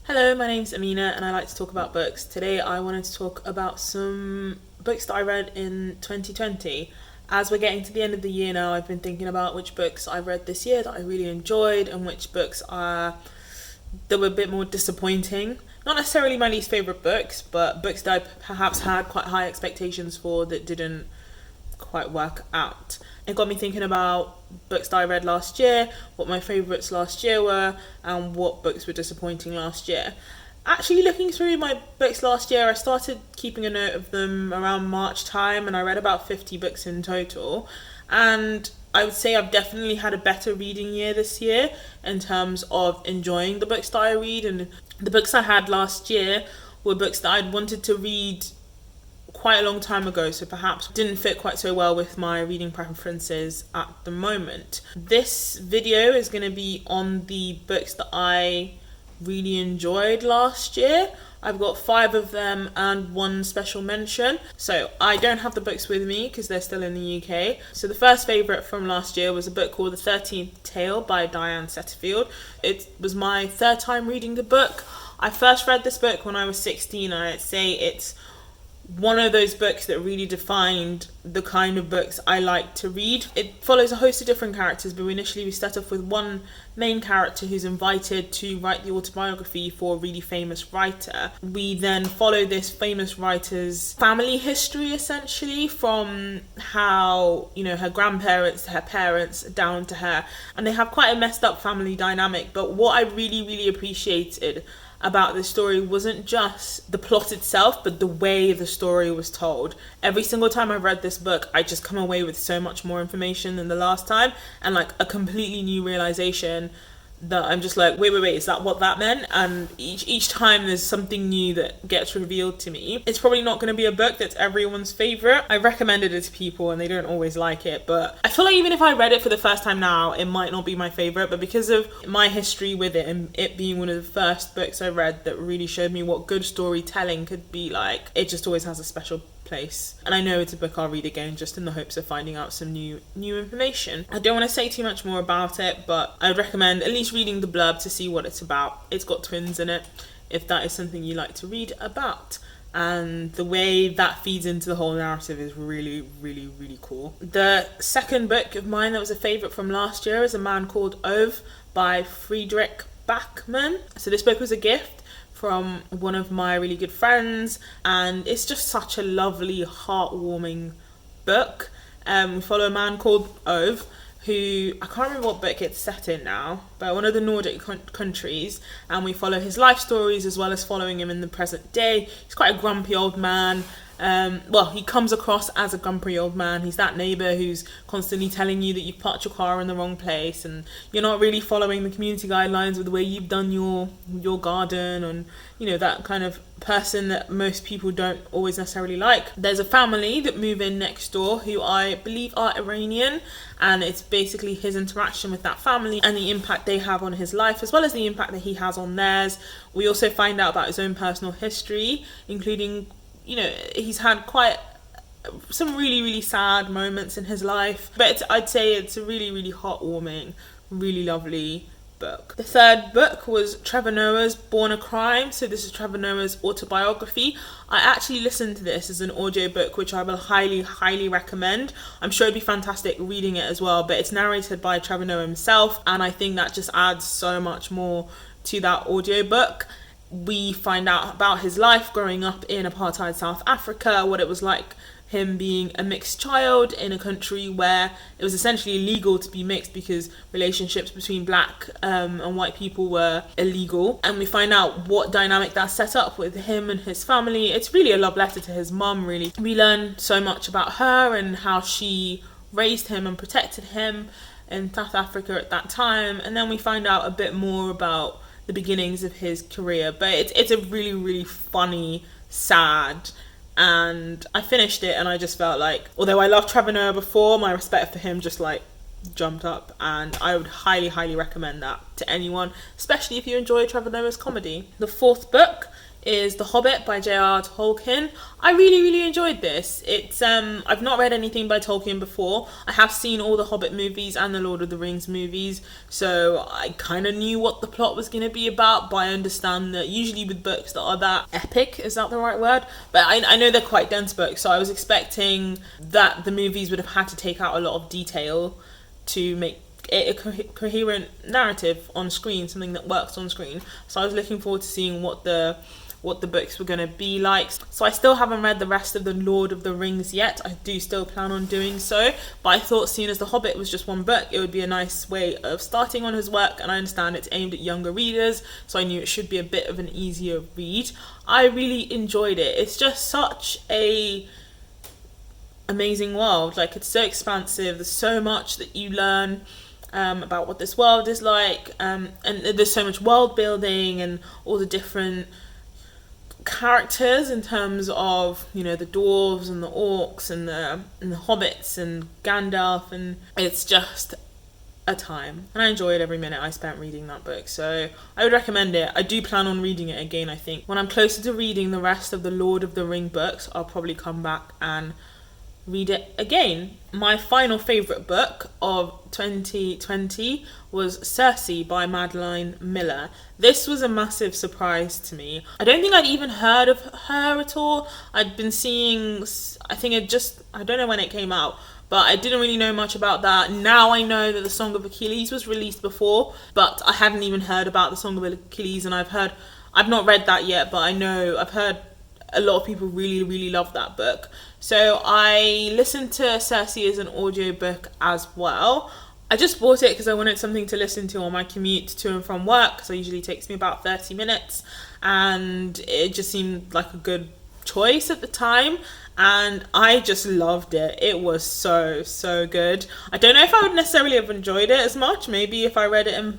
Hello, my name's Amina and I like to talk about books. Today I wanted to talk about some books that I read in 2020. As we're getting to the end of the year now, I've been thinking about which books I read this year that I really enjoyed and which books that were a bit more disappointing. Not necessarily my least favourite books, but books that I perhaps had quite high expectations for that didn't quite work out. It got me thinking about books that I read last year, what my favourites last year were, and what books were disappointing last year. Actually, looking through my books last year, I started keeping a note of them around March time, and I read about 50 books in total. And I would say I've definitely had a better reading year this year in terms of enjoying the books that I read. And the books I had last year were books that I'd wanted to read quite a long time ago, so perhaps didn't fit quite so well with my reading preferences at the moment. This video is going to be on the books that I really enjoyed last year. I've got 5 of them and 1 special mention. So I don't have the books with me because they're still in the UK. So the first favourite from last year was a book called The 13th Tale by Diane Setterfield. It was my 3rd time reading the book. I first read this book when I was 16, and I'd say it's one of those books that really defined the kind of books I like to read. It follows a host of different characters, but initially we start off with one main character who's invited to write the autobiography for a really famous writer. We then follow this famous writer's family history, essentially, from how, her grandparents to her parents down to her. And they have quite a messed up family dynamic, but what I really, really appreciated about this story wasn't just the plot itself, but the way the story was told. Every single time I read this book, I just come away with so much more information than the last time, and like a completely new realization that I'm just like, wait, is that what that meant? And each time there's something new that gets revealed to me. It's probably not going to be a book that's everyone's favourite. I recommended it to people and they don't always like it, but I feel like even if I read it for the first time now, it might not be my favourite. But because of my history with it and it being one of the first books I read that really showed me what good storytelling could be like, it just always has a special place. And I know it's a book I'll read again just in the hopes of finding out some new information. I don't want to say too much more about it, but I would recommend at least reading the blurb to see what it's about. It's got twins in it, if that is something you like to read about. And the way that feeds into the whole narrative is really, really, really cool. The second book of mine that was a favourite from last year is A Man Called Ove by Friedrich Bachmann. So this book was a gift from one of my really good friends, and it's just such a lovely, heartwarming book. We follow a man called Ove, who, I can't remember what book it's set in now, but one of the Nordic countries, and we follow his life stories as well as following him in the present day. He's quite a grumpy old man. He comes across as a grumpy old man. He's that neighbour who's constantly telling you that you've parked your car in the wrong place and you're not really following the community guidelines with the way you've done your garden, and that kind of person that most people don't always necessarily like. There's a family that move in next door who I believe are Iranian, and it's basically his interaction with that family and the impact they have on his life as well as the impact that he has on theirs. We also find out about his own personal history, including he's had quite some really, really sad moments in his life. But I'd say it's a really, really heartwarming, really lovely book. The third book was Trevor Noah's Born a Crime. So this is Trevor Noah's autobiography. I actually listened to this as an audiobook, which I will highly, highly recommend. I'm sure it'd be fantastic reading it as well, but it's narrated by Trevor Noah himself, and I think that just adds so much more to that audiobook. We find out about his life growing up in apartheid South Africa, what it was like him being a mixed child in a country where it was essentially illegal to be mixed because relationships between black and white people were illegal. And we find out what dynamic that set up with him and his family. It's really a love letter to his mum, really. We learn so much about her and how she raised him and protected him in South Africa at that time. And then we find out a bit more about the beginnings of his career, but it's a really, really funny, sad, and I finished it and I just felt like, although I loved Trevor Noah before, my respect for him just like jumped up, and I would highly, highly recommend that to anyone, especially if you enjoy Trevor Noah's comedy. The fourth book is The Hobbit by J.R. Tolkien. I really enjoyed this. It's I've not read anything by Tolkien before. I have seen all the Hobbit movies and the Lord of the Rings movies, so I kind of knew what the plot was going to be about, but I understand that usually with books that are that epic, is that the right word? But I know they're quite dense books, so I was expecting that the movies would have had to take out a lot of detail to make a coherent narrative on screen, something that works on screen. So I was looking forward to seeing what the books were going to be like. So I still haven't read the rest of the Lord of the Rings yet. I do still plan on doing so, but I thought seeing as The Hobbit was just one book, it would be a nice way of starting on his work, and I understand it's aimed at younger readers, so I knew it should be a bit of an easier read. I really enjoyed it. It's just such a amazing world. Like, it's so expansive, there's so much that you learn about what this world is like, and there's so much world building and all the different characters in terms of, you know, the dwarves and the orcs and the hobbits and Gandalf, and it's just a time, and I enjoyed every minute I spent reading that book, so I would recommend it. I do plan on reading it again. I think when I'm closer to reading the rest of the Lord of the Ring books, I'll probably come back and read it again. My final favourite book of 2020 was Cersei by Madeline Miller. This was a massive surprise to me. I don't think I'd even heard of her at all. I'd been seeing, I don't know when it came out, but I didn't really know much about that. Now I know that the Song of Achilles was released before, but I hadn't even heard about the Song of Achilles, and I've not read that yet, but I've heard a lot of people really love that book. So I listened to Cersei as an audiobook as well. I just bought it because I wanted something to listen to on my commute to and from work, because it usually takes me about 30 minutes, and it just seemed like a good choice at the time, and I just loved it. It was so good. I don't know if I would necessarily have enjoyed it as much, maybe if I read it in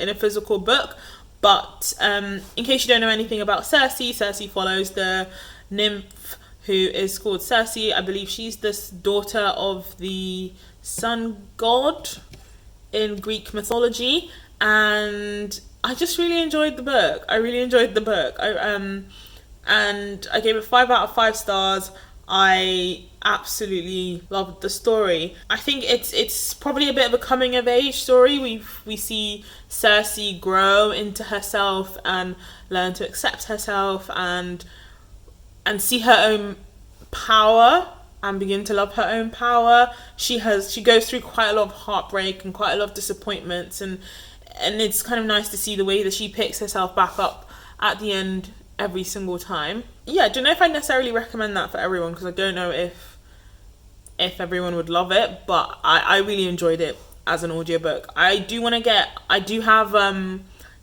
a physical book. But in case you don't know anything about Cersei follows the nymph who is called Cersei. I believe she's this daughter of the sun god in Greek mythology, and I just really enjoyed the book. And I gave it 5 out of 5 stars. I absolutely loved the story. I think it's probably a bit of a coming of age story. We see Cersei grow into herself and learn to accept herself and see her own power and begin to love her own power. She goes through quite a lot of heartbreak and quite a lot of disappointments, and it's kind of nice to see the way that she picks herself back up at the end every single time. Yeah, I don't know if I necessarily recommend that for everyone, because I don't know if everyone would love it, but I really enjoyed it as an audiobook. I do have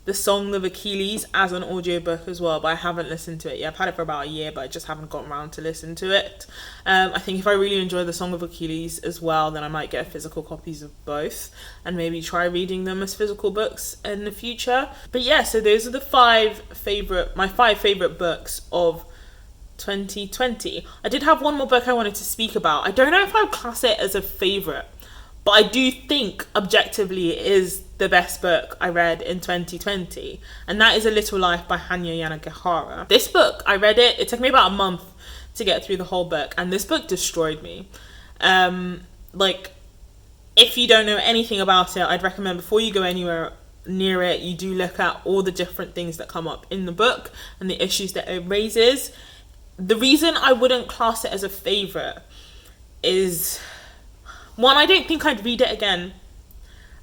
the Song of Achilles as an audiobook as well, but I haven't listened to it yet. I've had it for about a year, but I just haven't gotten around to listen to it. I think if I really enjoy the Song of Achilles as well, then I might get physical copies of both and maybe try reading them as physical books in the future. But yeah, so those are my 5 favourite books of 2020. I did have one more book I wanted to speak about. I don't know if I would class it as a favourite, but I do think objectively it is the best book I read in 2020, and that is A Little Life by Hanya Yanagihara. This book, I read it took me about a month to get through the whole book, and this book destroyed me. If you don't know anything about it, I'd recommend before you go anywhere near it, you do look at all the different things that come up in the book and the issues that it raises. The reason I wouldn't class it as a favourite is, 1, I don't think I'd read it again,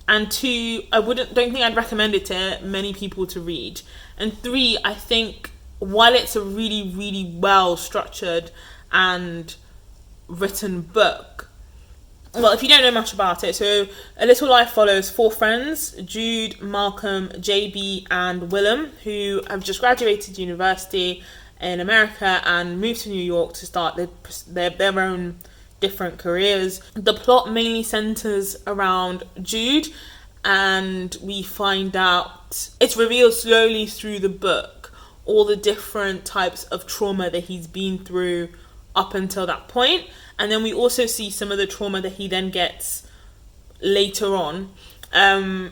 and 2, don't think I'd recommend it to many people to read, and 3, I think while it's a really well structured and written book, well, if you don't know much about it, so A Little Life follows 4 friends, Jude, Malcolm, JB and Willem, who have just graduated university in America and moved to New York to start their own different careers. The plot mainly centers around Jude, and we find out, it's revealed slowly through the book, all the different types of trauma that he's been through up until that point, and then we also see some of the trauma that he then gets later on. I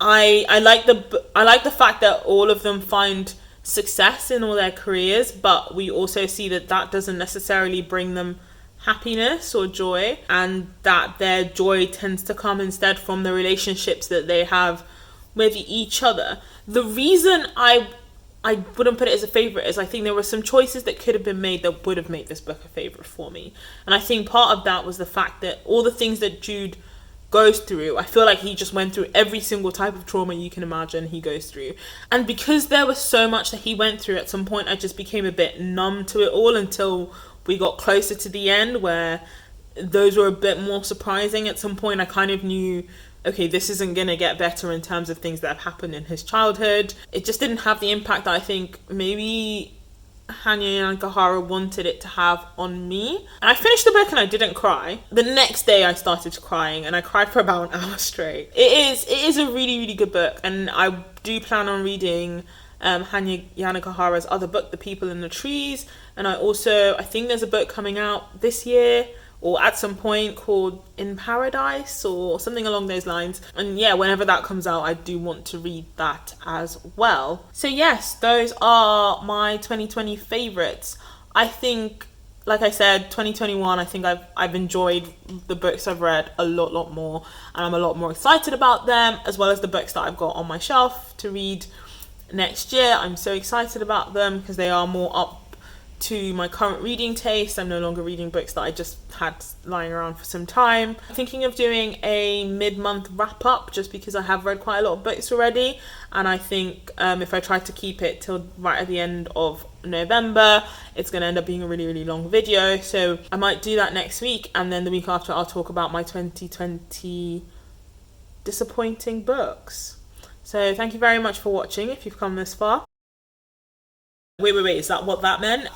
like the fact that all of them find success in all their careers, but we also see that that doesn't necessarily bring them happiness or joy, and that their joy tends to come instead from the relationships that they have with each other. The reason I wouldn't put it as a favourite is I think there were some choices that could have been made that would have made this book a favourite for me. And I think part of that was the fact that all the things that Jude goes through, I feel like he just went through every single type of trauma you can imagine he goes through. And because there was so much that he went through, at some point I just became a bit numb to it all until we got closer to the end, where those were a bit more surprising. At some point I kind of knew, okay, this isn't going to get better in terms of things that have happened in his childhood. It just didn't have the impact that I think maybe Hanya Yanagihara wanted it to have on me. And I finished the book and I didn't cry. The next day I started crying, and I cried for about an hour straight. It is a really, really good book, and I do plan on reading Hanya Yanagihara's other book, The People in the Trees. And I think there's a book coming out this year or at some point called In Paradise or something along those lines. And yeah, whenever that comes out, I do want to read that as well. So yes, those are my 2020 favourites. I think, like I said, 2021, I think I've enjoyed the books I've read a lot more, and I'm a lot more excited about them, as well as the books that I've got on my shelf to read next year. I'm so excited about them because they are more up to my current reading taste. I'm no longer reading books that I just had lying around for some time. I'm thinking of doing a mid-month wrap-up just because I have read quite a lot of books already, and I think if I try to keep it till right at the end of November, it's going to end up being a really, really long video. So I might do that next week, and then the week after I'll talk about my 2020 disappointing books. So thank you very much for watching if you've come this far. Wait, is that what that meant?